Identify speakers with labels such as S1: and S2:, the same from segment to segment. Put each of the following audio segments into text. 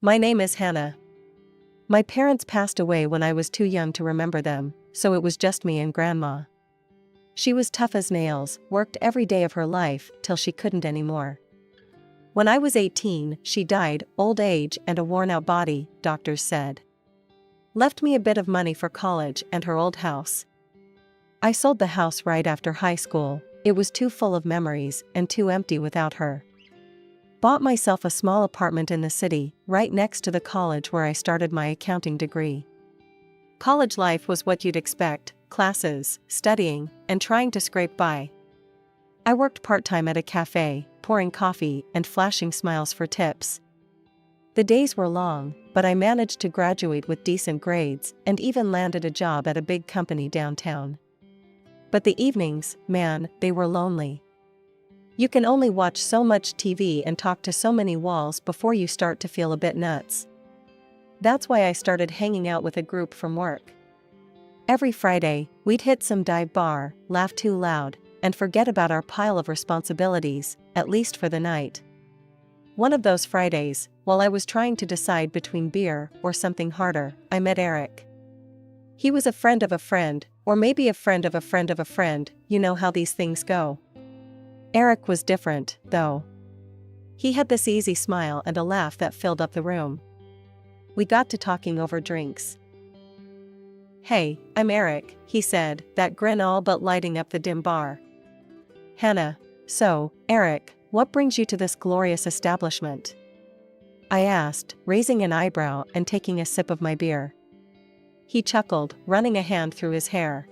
S1: My name is Hannah. My parents passed away when I was too young to remember them, so it was just me and Grandma. She was tough as nails, worked every day of her life till she couldn't anymore. When I was 18, she died, old age and a worn-out body, doctors said. Left me a bit of money for college and her old house. I sold the house right after high school. It was too full of memories and too empty without her. Bought myself a small apartment in the city, right next to the college where I started my accounting degree. College life was what you'd expect: classes, studying, and trying to scrape by. I worked part-time at a cafe, pouring coffee and flashing smiles for tips. The days were long, but I managed to graduate with decent grades and even landed a job at a big company downtown. But the evenings, man, they were lonely. You can only watch so much TV and talk to so many walls before you start to feel a bit nuts. That's why I started hanging out with a group from work. Every Friday, we'd hit some dive bar, laugh too loud, and forget about our pile of responsibilities, at least for the night. One of those Fridays, while I was trying to decide between beer or something harder, I met Eric. He was a friend of a friend, or maybe a friend of a friend of a friend, you know how these things go. Eric was different, though. He had this easy smile and a laugh that filled up the room. We got to talking over drinks. "Hey, I'm Eric," he said, that grin all but lighting up the dim bar. "Hannah. So, Eric, what brings you to this glorious establishment?" I asked, raising an eyebrow and taking a sip of my beer. He chuckled, running a hand through his hair.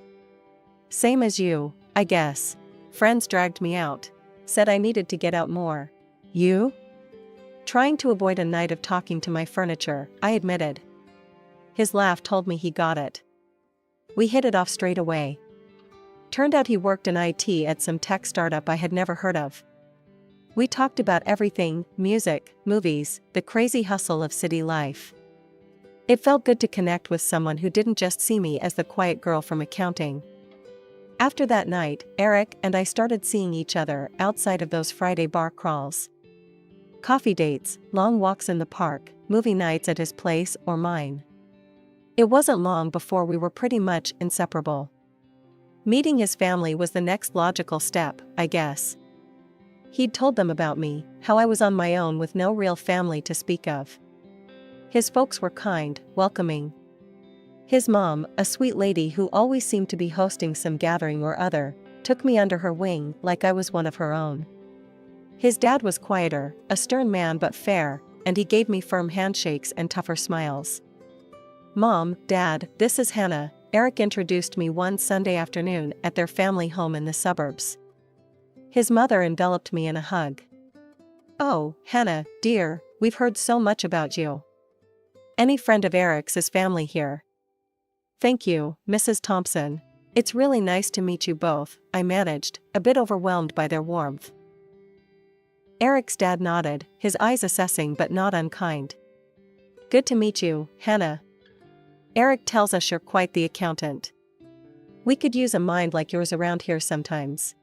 S1: "Same as you, I guess. Friends dragged me out. Said I needed to get out more." "You?" Trying to avoid a night of talking to my furniture, I admitted. His laugh told me he got it. We hit it off straight away. Turned out he worked in IT at some tech startup I had never heard of. We talked about everything: music, movies, the crazy hustle of city life. It felt good to connect with someone who didn't just see me as the quiet girl from accounting. After that night, Eric and I started seeing each other outside of those Friday bar crawls. Coffee dates, long walks in the park, movie nights at his place or mine. It wasn't long before we were pretty much inseparable. Meeting his family was the next logical step, I guess. He'd told them about me, how I was on my own with no real family to speak of. His folks were kind, welcoming. His mom, a sweet lady who always seemed to be hosting some gathering or other, took me under her wing like I was one of her own. His dad was quieter, a stern man but fair, and he gave me firm handshakes and tougher smiles. "Mom, Dad, this is Hannah," Eric introduced me one Sunday afternoon at their family home in the suburbs. His mother enveloped me in a hug. "Oh, Hannah, dear, we've heard so much about you. Any friend of Eric's is family here." "Thank you, Mrs. Thompson. It's really nice to meet you both," I managed, a bit overwhelmed by their warmth. Eric's dad nodded, his eyes assessing but not unkind. "Good to meet you, Hannah. Eric tells us you're quite the accountant. We could use a mind like yours around here sometimes."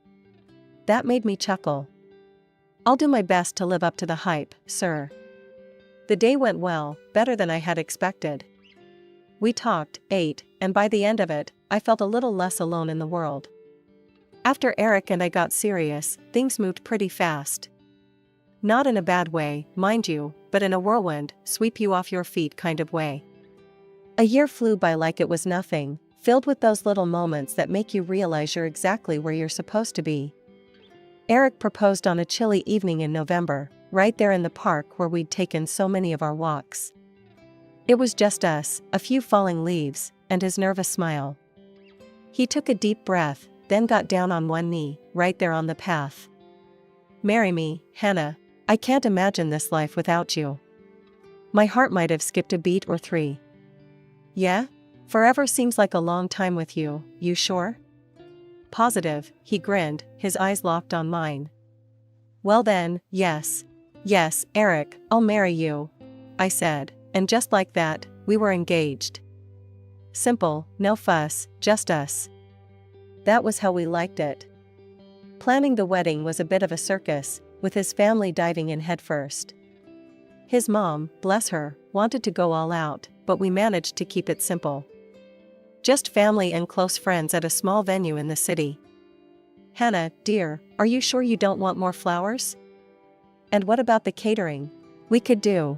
S1: That made me chuckle. "I'll do my best to live up to the hype, sir." The day went well, better than I had expected. We talked, ate, and by the end of it, I felt a little less alone in the world. After Eric and I got serious, things moved pretty fast. Not in a bad way, mind you, but in a whirlwind, sweep you off your feet kind of way. A year flew by like it was nothing, filled with those little moments that make you realize you're exactly where you're supposed to be. Eric proposed on a chilly evening in November, right there in the park where we'd taken so many of our walks. It was just us, a few falling leaves, and his nervous smile. He took a deep breath, then got down on one knee, right there on the path. "Marry me, Hannah. I can't imagine this life without you." My heart might have skipped a beat or three. "Yeah? Forever seems like a long time with you, you sure?" "Positive," he grinned, his eyes locked on mine. "Well then, yes. Yes, Eric, I'll marry you," I said, and just like that, we were engaged. Simple, no fuss, just us. That was how we liked it. Planning the wedding was a bit of a circus, with his family diving in headfirst. His mom, bless her, wanted to go all out, but we managed to keep it simple. Just family and close friends at a small venue in the city. Hannah, dear, are you sure you don't want more flowers? And what about the catering? We could do.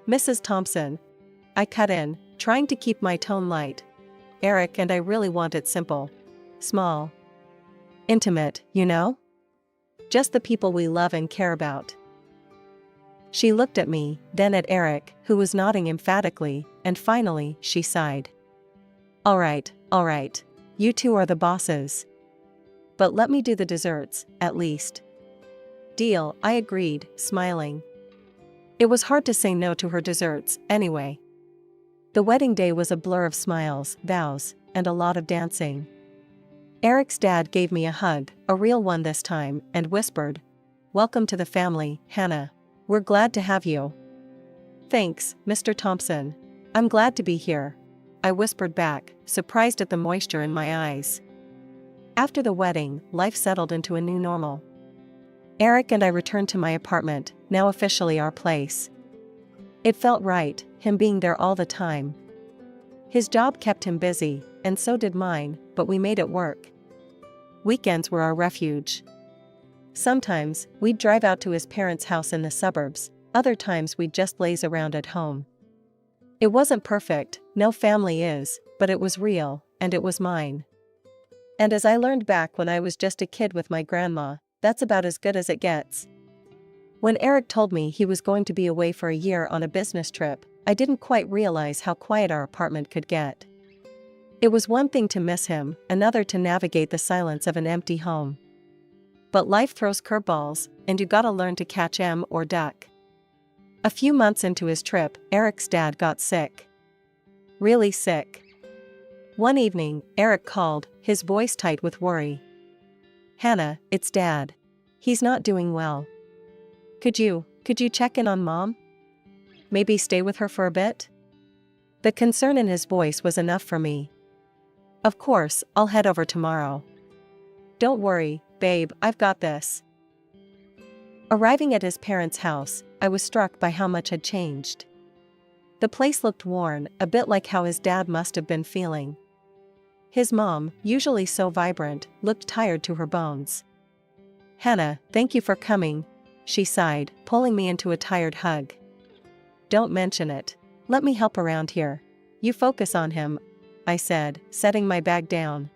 S1: Mrs. Thompson. I cut in, trying to keep my tone light. Eric and I really want it simple. Small. Intimate, you know? Just the people we love and care about. She looked at me, then at Eric, who was nodding emphatically, and finally, she sighed. All right, you two are the bosses. But let me do the desserts, at least. Deal, I agreed, smiling. It was hard to say no to her desserts, anyway. The wedding day was a blur of smiles, vows, and a lot of dancing. Eric's dad gave me a hug, a real one this time, and whispered, "Welcome to the family, Hannah. We're glad to have you." "Thanks, Mr. Thompson. I'm glad to be here," I whispered back, surprised at the moisture in my eyes. After the wedding, life settled into a new normal. Eric and I returned to my apartment, now officially our place. It felt right, him being there all the time. His job kept him busy, and so did mine, but we made it work. Weekends were our refuge. Sometimes, we'd drive out to his parents' house in the suburbs, other times we'd just laze around at home. It wasn't perfect, no family is, but it was real, and it was mine. And as I learned back when I was just a kid with my grandma, that's about as good as it gets. When Eric told me he was going to be away for a year on a business trip, I didn't quite realize how quiet our apartment could get. It was one thing to miss him, another to navigate the silence of an empty home. But life throws curveballs, and you gotta learn to catch 'em or duck. A few months into his trip, Eric's dad got sick. Really sick. One evening, Eric called, his voice tight with worry. "Hannah, it's Dad. He's not doing well. Could you check in on Mom? Maybe stay with her for a bit?" The concern in his voice was enough for me. "Of course, I'll head over tomorrow." "Don't worry, babe, I've got this." Arriving at his parents' house, I was struck by how much had changed. The place looked worn, a bit like how his dad must have been feeling. His mom, usually so vibrant, looked tired to her bones. "Hannah, thank you for coming," she sighed, pulling me into a tired hug. "Don't mention it. Let me help around here. You focus on him," I said, setting my bag down.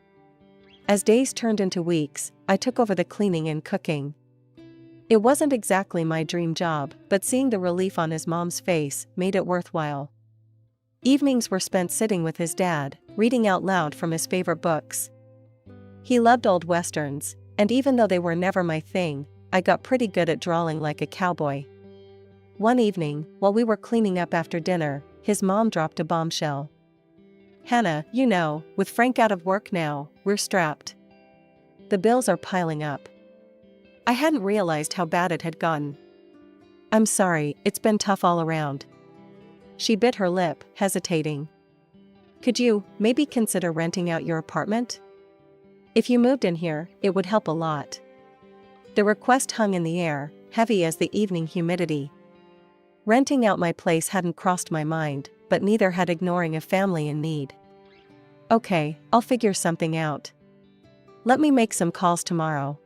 S1: As days turned into weeks, I took over the cleaning and cooking. It wasn't exactly my dream job, but seeing the relief on his mom's face made it worthwhile. Evenings were spent sitting with his dad, reading out loud from his favorite books. He loved old westerns, and even though they were never my thing, I got pretty good at drawing like a cowboy. One evening, while we were cleaning up after dinner, his mom dropped a bombshell. "Hannah, you know, with Frank out of work now, we're strapped. The bills are piling up." I hadn't realized how bad it had gotten. "I'm sorry, it's been tough all around." She bit her lip, hesitating. "Could you, maybe consider renting out your apartment? If you moved in here, it would help a lot." The request hung in the air, heavy as the evening humidity. Renting out my place hadn't crossed my mind, but neither had ignoring a family in need. "Okay, I'll figure something out. Let me make some calls tomorrow."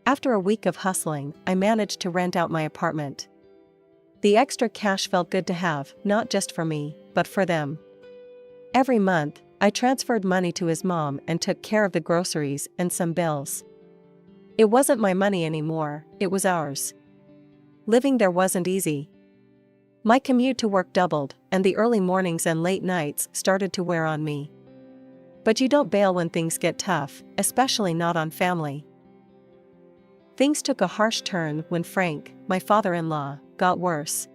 S1: After a week of hustling, I managed to rent out my apartment. The extra cash felt good to have, not just for me, but for them. Every month, I transferred money to his mom and took care of the groceries and some bills. It wasn't my money anymore, it was ours. Living there wasn't easy. My commute to work doubled, and the early mornings and late nights started to wear on me. But you don't bail when things get tough, especially not on family. Things took a harsh turn when Frank, my father-in-law, got worse.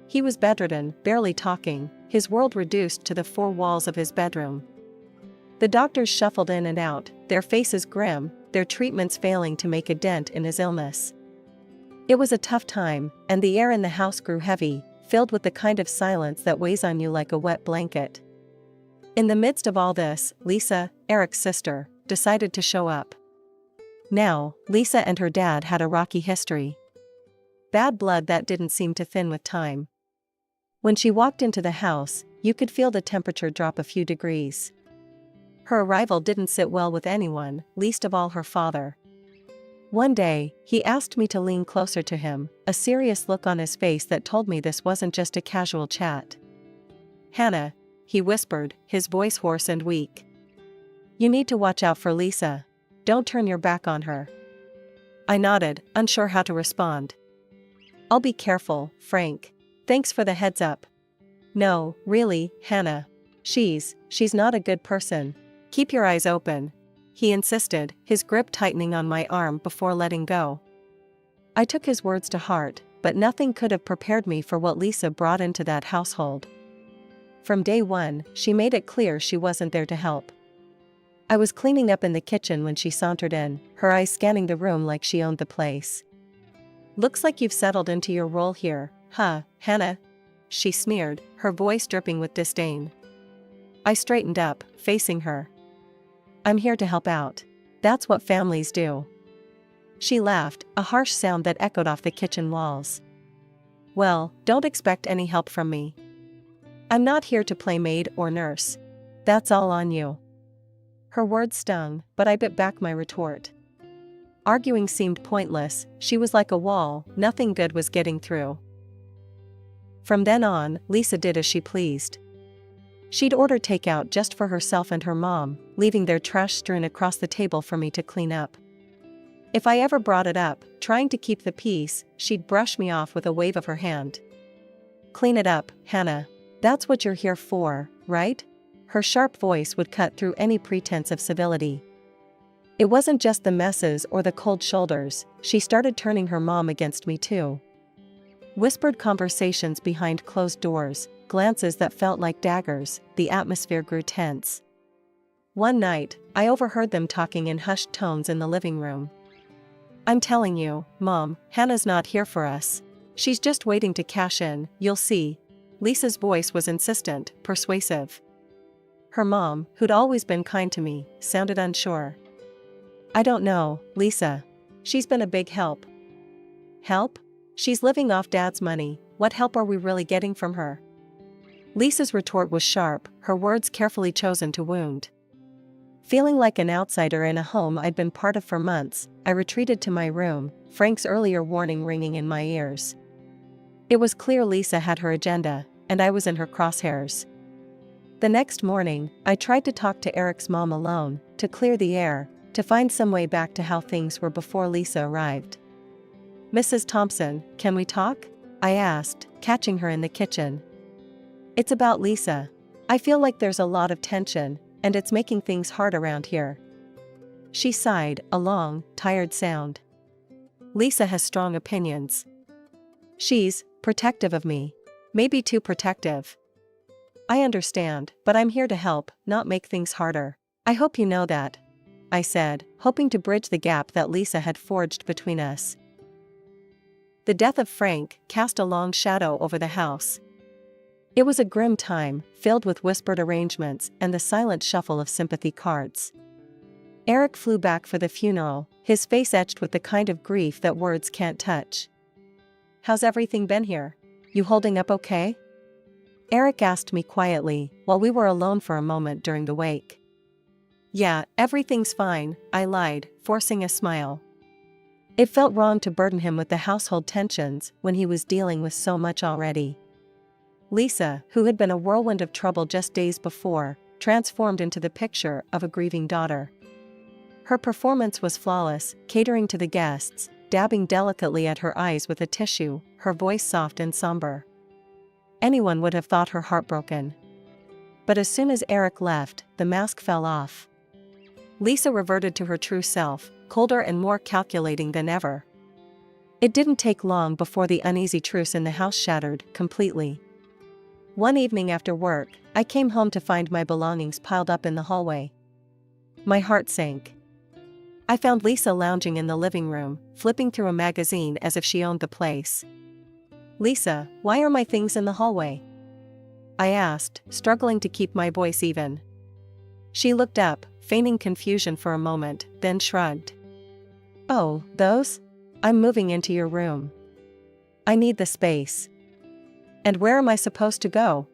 S1: He was bedridden, barely talking, his world reduced to the four walls of his bedroom. The doctors shuffled in and out, their faces grim, their treatments failing to make a dent in his illness. It was a tough time, and the air in the house grew heavy, filled with the kind of silence that weighs on you like a wet blanket. In the midst of all this, Lisa, Eric's sister, decided to show up. Now, Lisa and her dad had a rocky history. bad blood that didn't seem to thin with time. When she walked into the house, you could feel the temperature drop a few degrees. Her arrival didn't sit well with anyone, least of all her father. One day, he asked me to lean closer to him, a serious look on his face that told me this wasn't just a casual chat. "Hannah," he whispered, his voice hoarse and weak. "You need to watch out for Lisa. Don't turn your back on her." I nodded, unsure how to respond. "I'll be careful, Frank. Thanks for the heads up." "No, really, Hannah. She's not a good person. Keep your eyes open," he insisted, his grip tightening on my arm before letting go. I took his words to heart, but nothing could have prepared me for what Lisa brought into that household. From day one, she made it clear she wasn't there to help. I was cleaning up in the kitchen when she sauntered in, her eyes scanning the room like she owned the place. "Looks like you've settled into your role here, huh, Hannah?" she sneered, her voice dripping with disdain. I straightened up, facing her. "I'm here to help out. That's what families do." She laughed, a harsh sound that echoed off the kitchen walls. "Well, don't expect any help from me. I'm not here to play maid or nurse. That's all on you." Her words stung, but I bit back my retort. Arguing seemed pointless, she was like a wall, nothing good was getting through. From then on, Lisa did as she pleased. She'd order takeout just for herself and her mom, leaving their trash strewn across the table for me to clean up. If I ever brought it up, trying to keep the peace, she'd brush me off with a wave of her hand. "Clean it up, Hannah. That's what you're here for, right?" Her sharp voice would cut through any pretense of civility. It wasn't just the messes or the cold shoulders, she started turning her mom against me too. Whispered conversations behind closed doors, glances that felt like daggers, the atmosphere grew tense. One night, I overheard them talking in hushed tones in the living room. "I'm telling you, Mom, Hannah's not here for us. She's just waiting to cash in, you'll see." Lisa's voice was insistent, persuasive. Her mom, who'd always been kind to me, sounded unsure. "I don't know, Lisa. She's been a big help." "Help? She's living off Dad's money. What help are we really getting from her?" Lisa's retort was sharp, her words carefully chosen to wound. Feeling like an outsider in a home I'd been part of for months, I retreated to my room, Frank's earlier warning ringing in my ears. It was clear Lisa had her agenda, and I was in her crosshairs. The next morning, I tried to talk to Eric's mom alone, to clear the air, to find some way back to how things were before Lisa arrived. "Mrs. Thompson, can we talk?" I asked, catching her in the kitchen. "It's about Lisa. I feel like there's a lot of tension, and it's making things hard around here." She sighed, a long, tired sound. "Lisa has strong opinions. She's protective of me. Maybe too protective." "I understand, but I'm here to help, not make things harder. I hope you know that," I said, hoping to bridge the gap that Lisa had forged between us. The death of Frank cast a long shadow over the house. It was a grim time, filled with whispered arrangements and the silent shuffle of sympathy cards. Eric flew back for the funeral, his face etched with the kind of grief that words can't touch. "How's everything been here? You holding up okay?" Eric asked me quietly, while we were alone for a moment during the wake. "Yeah, everything's fine," I lied, forcing a smile. It felt wrong to burden him with the household tensions when he was dealing with so much already. Lisa, who had been a whirlwind of trouble just days before, transformed into the picture of a grieving daughter. Her performance was flawless, catering to the guests, dabbing delicately at her eyes with a tissue, her voice soft and somber. Anyone would have thought her heartbroken. But as soon as Eric left, the mask fell off. Lisa reverted to her true self, colder and more calculating than ever. It didn't take long before the uneasy truce in the house shattered completely. One evening after work, I came home to find my belongings piled up in the hallway. My heart sank. I found Lisa lounging in the living room, flipping through a magazine as if she owned the place. "Lisa, why are my things in the hallway?" I asked, struggling to keep my voice even. She looked up, feigning confusion for a moment, then shrugged. "Oh, those? I'm moving into your room." I need the space. And where am I supposed to go?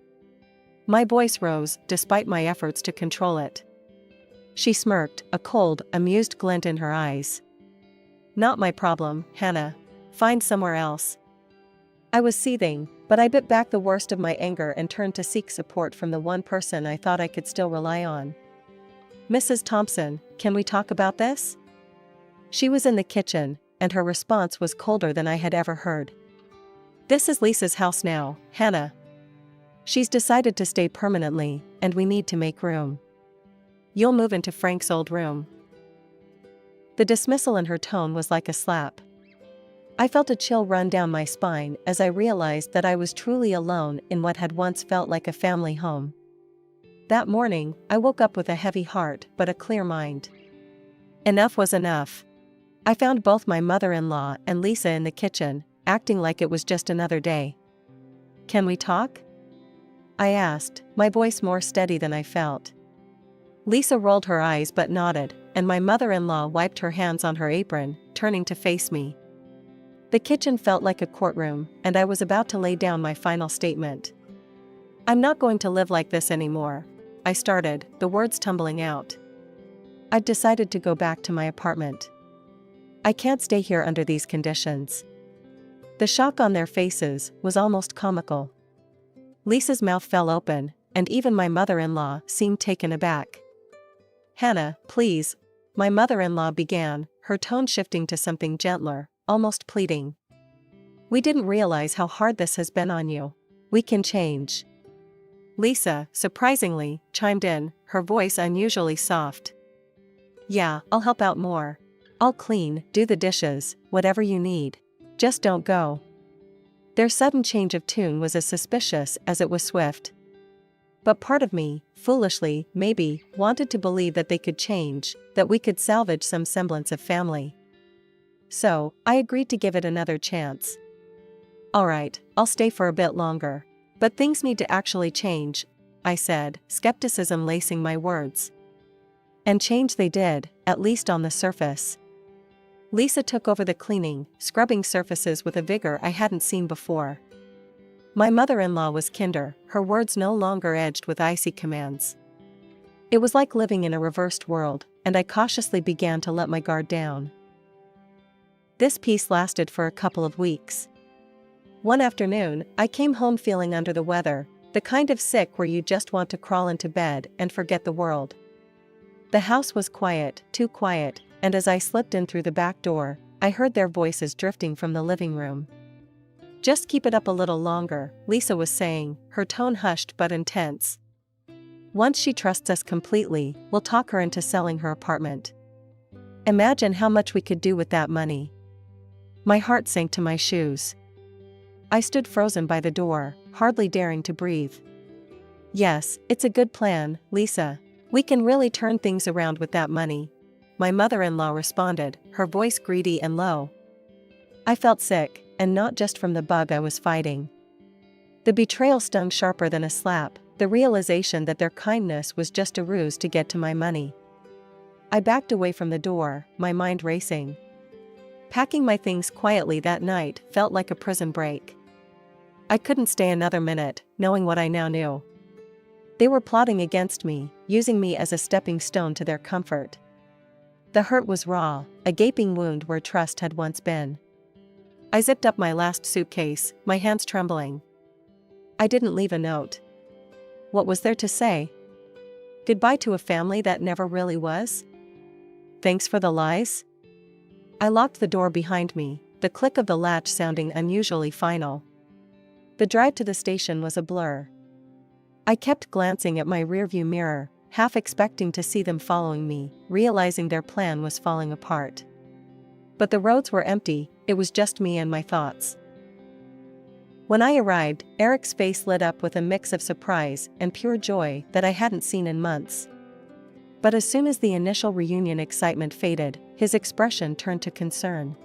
S1: My voice rose, despite my efforts to control it. She smirked, a cold, amused glint in her eyes. Not my problem, Hannah. Find somewhere else. I was seething, but I bit back the worst of my anger and turned to seek support from the one person I thought I could still rely on. Mrs. Thompson, can we talk about this? She was in the kitchen, and her response was colder than I had ever heard. This is Lisa's house now, Hannah. She's decided to stay permanently, and we need to make room. You'll move into Frank's old room. The dismissal in her tone was like a slap. I felt a chill run down my spine as I realized that I was truly alone in what had once felt like a family home. That morning, I woke up with a heavy heart but a clear mind. Enough was enough. I found both my mother-in-law and Lisa in the kitchen, acting like it was just another day. Can we talk? I asked, my voice more steady than I felt. Lisa rolled her eyes but nodded, and my mother-in-law wiped her hands on her apron, turning to face me. The kitchen felt like a courtroom, and I was about to lay down my final statement. I'm not going to live like this anymore, I started, the words tumbling out. I've decided to go back to my apartment. I can't stay here under these conditions. The shock on their faces was almost comical. Lisa's mouth fell open, and even my mother-in-law seemed taken aback. Hannah, please, my mother-in-law began, her tone shifting to something gentler, almost pleading. We didn't realize how hard this has been on you. We can change. Lisa, surprisingly, chimed in, her voice unusually soft. Yeah, I'll help out more. I'll clean, do the dishes, whatever you need. Just don't go. Their sudden change of tune was as suspicious as it was swift. But part of me, foolishly, maybe, wanted to believe that they could change, that we could salvage some semblance of family. So, I agreed to give it another chance. Alright, I'll stay for a bit longer. But things need to actually change, I said, skepticism lacing my words. And change they did, at least on the surface. Lisa took over the cleaning, scrubbing surfaces with a vigor I hadn't seen before. My mother-in-law was kinder, her words no longer edged with icy commands. It was like living in a reversed world, and I cautiously began to let my guard down. This peace lasted for a couple of weeks. One afternoon, I came home feeling under the weather, the kind of sick where you just want to crawl into bed and forget the world. The house was quiet, too quiet, and as I slipped in through the back door, I heard their voices drifting from the living room. Just keep it up a little longer, Lisa was saying, her tone hushed but intense. Once she trusts us completely, we'll talk her into selling her apartment. Imagine how much we could do with that money. My heart sank to my shoes. I stood frozen by the door, hardly daring to breathe. Yes, it's a good plan, Lisa. We can really turn things around with that money. My mother-in-law responded, her voice greedy and low. I felt sick, and not just from the bug I was fighting. The betrayal stung sharper than a slap, the realization that their kindness was just a ruse to get to my money. I backed away from the door, my mind racing. Packing my things quietly that night felt like a prison break. I couldn't stay another minute, knowing what I now knew. They were plotting against me, using me as a stepping stone to their comfort. The hurt was raw, a gaping wound where trust had once been. I zipped up my last suitcase, my hands trembling. I didn't leave a note. What was there to say? Goodbye to a family that never really was? Thanks for the lies? I locked the door behind me, the click of the latch sounding unusually final. The drive to the station was a blur. I kept glancing at my rearview mirror, half expecting to see them following me, realizing their plan was falling apart. But the roads were empty, it was just me and my thoughts. When I arrived, Eric's face lit up with a mix of surprise and pure joy that I hadn't seen in months. But as soon as the initial reunion excitement faded, his expression turned to concern.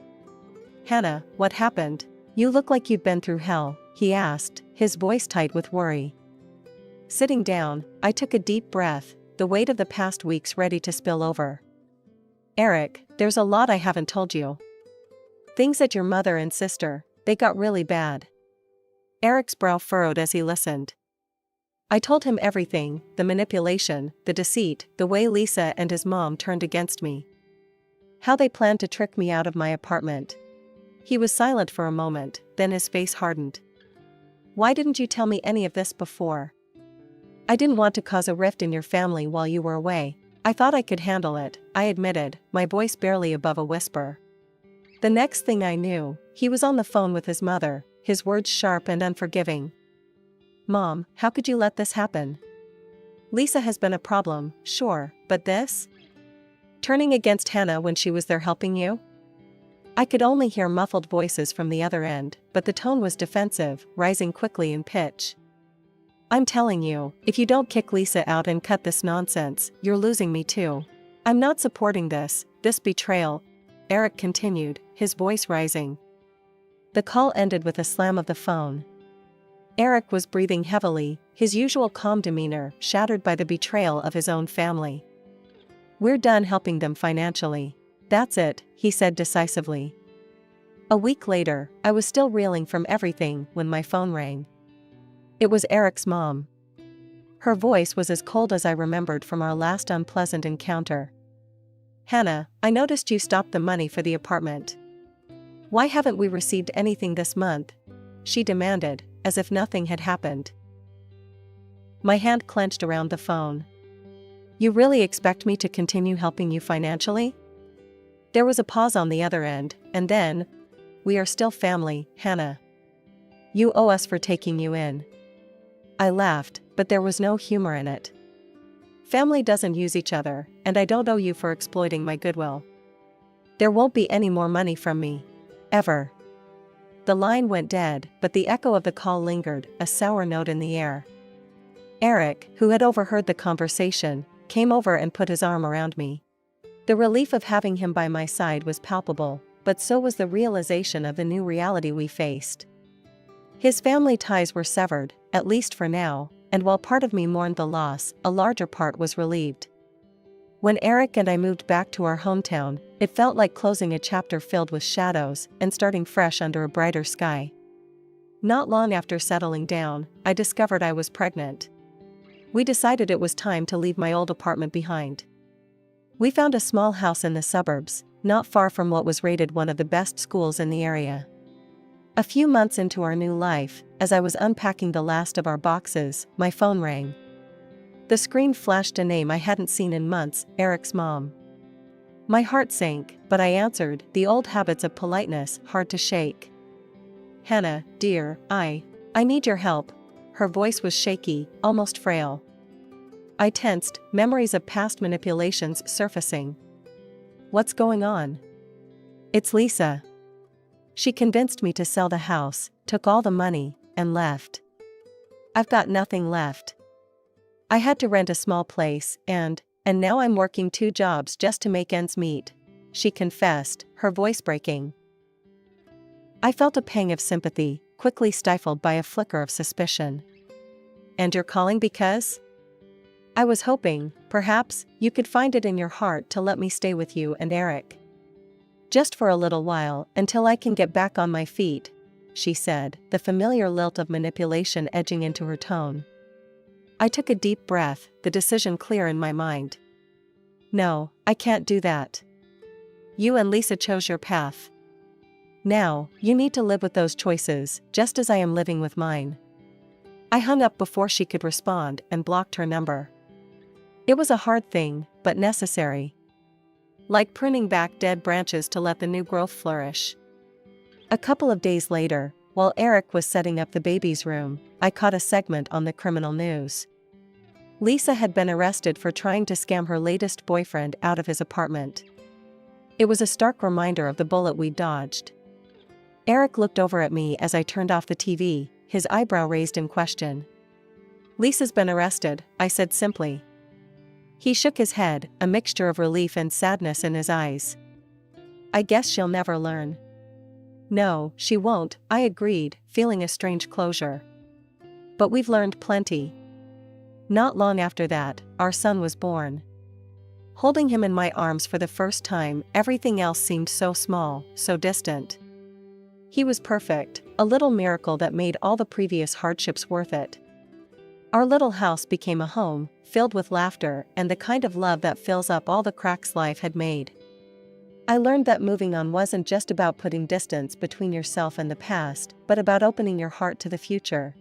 S1: Hannah, what happened? You look like you've been through hell, he asked, his voice tight with worry. Sitting down, I took a deep breath, the weight of the past weeks ready to spill over. Eric, there's a lot I haven't told you. Things at your mother and sister, They got really bad. Eric's brow furrowed as he listened. I told him everything, the manipulation, the deceit, the way Lisa and his mom turned against me. How they planned to trick me out of my apartment. He was silent for a moment, then his face hardened. Why didn't you tell me any of this before? I didn't want to cause a rift in your family while you were away. I thought I could handle it, I admitted, my voice barely above a whisper. The next thing I knew, he was on the phone with his mother, his words sharp and unforgiving. Mom, how could you let this happen? Lisa has been a problem, sure, but this? Turning against Hannah when she was there helping you? I could only hear muffled voices from the other end, but the tone was defensive, rising quickly in pitch. I'm telling you, if you don't kick Lisa out and cut this nonsense, you're losing me too. I'm not supporting this betrayal, Eric continued, his voice rising. The call ended with a slam of the phone. Eric was breathing heavily, his usual calm demeanor shattered by the betrayal of his own family. We're done helping them financially. That's it, he said decisively. A week later, I was still reeling from everything when my phone rang. It was Eric's mom. Her voice was as cold as I remembered from our last unpleasant encounter. Hannah, I noticed you stopped the money for the apartment. Why haven't we received anything this month? She demanded, as if nothing had happened. My hand clenched around the phone. You really expect me to continue helping you financially? There was a pause on the other end, and then, we are still family, Hannah. You owe us for taking you in. I laughed, but there was no humor in it. Family doesn't use each other, and I don't owe you for exploiting my goodwill. There won't be any more money from me. Ever. The line went dead, but the echo of the call lingered, a sour note in the air. Eric, who had overheard the conversation, came over and put his arm around me. The relief of having him by my side was palpable, but so was the realization of the new reality we faced. His family ties were severed, at least for now, and while part of me mourned the loss, a larger part was relieved. When Eric and I moved back to our hometown, it felt like closing a chapter filled with shadows and starting fresh under a brighter sky. Not long after settling down, I discovered I was pregnant. We decided it was time to leave my old apartment behind. We found a small house in the suburbs, not far from what was rated one of the best schools in the area. A few months into our new life, as I was unpacking the last of our boxes, my phone rang. The screen flashed a name I hadn't seen in months, Eric's mom. My heart sank, but I answered, the old habits of politeness hard to shake. Hannah, dear, I need your help. Her voice was shaky, almost frail. I tensed, memories of past manipulations surfacing. What's going on? It's Lisa. She convinced me to sell the house, took all the money, and left. I've got nothing left. I had to rent a small place, and now I'm working 2 jobs just to make ends meet, she confessed, her voice breaking. I felt a pang of sympathy, quickly stifled by a flicker of suspicion. And you're calling because? I was hoping, perhaps, you could find it in your heart to let me stay with you and Eric. Just for a little while, until I can get back on my feet, she said, the familiar lilt of manipulation edging into her tone. I took a deep breath, the decision clear in my mind. No, I can't do that. You and Lisa chose your path. Now, you need to live with those choices, just as I am living with mine. I hung up before she could respond and blocked her number. It was a hard thing, but necessary. Like pruning back dead branches to let the new growth flourish. A couple of days later, while Eric was setting up the baby's room, I caught a segment on the criminal news. Lisa had been arrested for trying to scam her latest boyfriend out of his apartment. It was a stark reminder of the bullet we dodged. Eric looked over at me as I turned off the TV, his eyebrow raised in question. Lisa's been arrested, I said simply. He shook his head, a mixture of relief and sadness in his eyes. I guess she'll never learn. No, she won't, I agreed, feeling a strange closure. But we've learned plenty. Not long after that, our son was born. Holding him in my arms for the first time, everything else seemed so small, so distant. He was perfect, a little miracle that made all the previous hardships worth it. Our little house became a home, filled with laughter and the kind of love that fills up all the cracks life had made. I learned that moving on wasn't just about putting distance between yourself and the past, but about opening your heart to the future.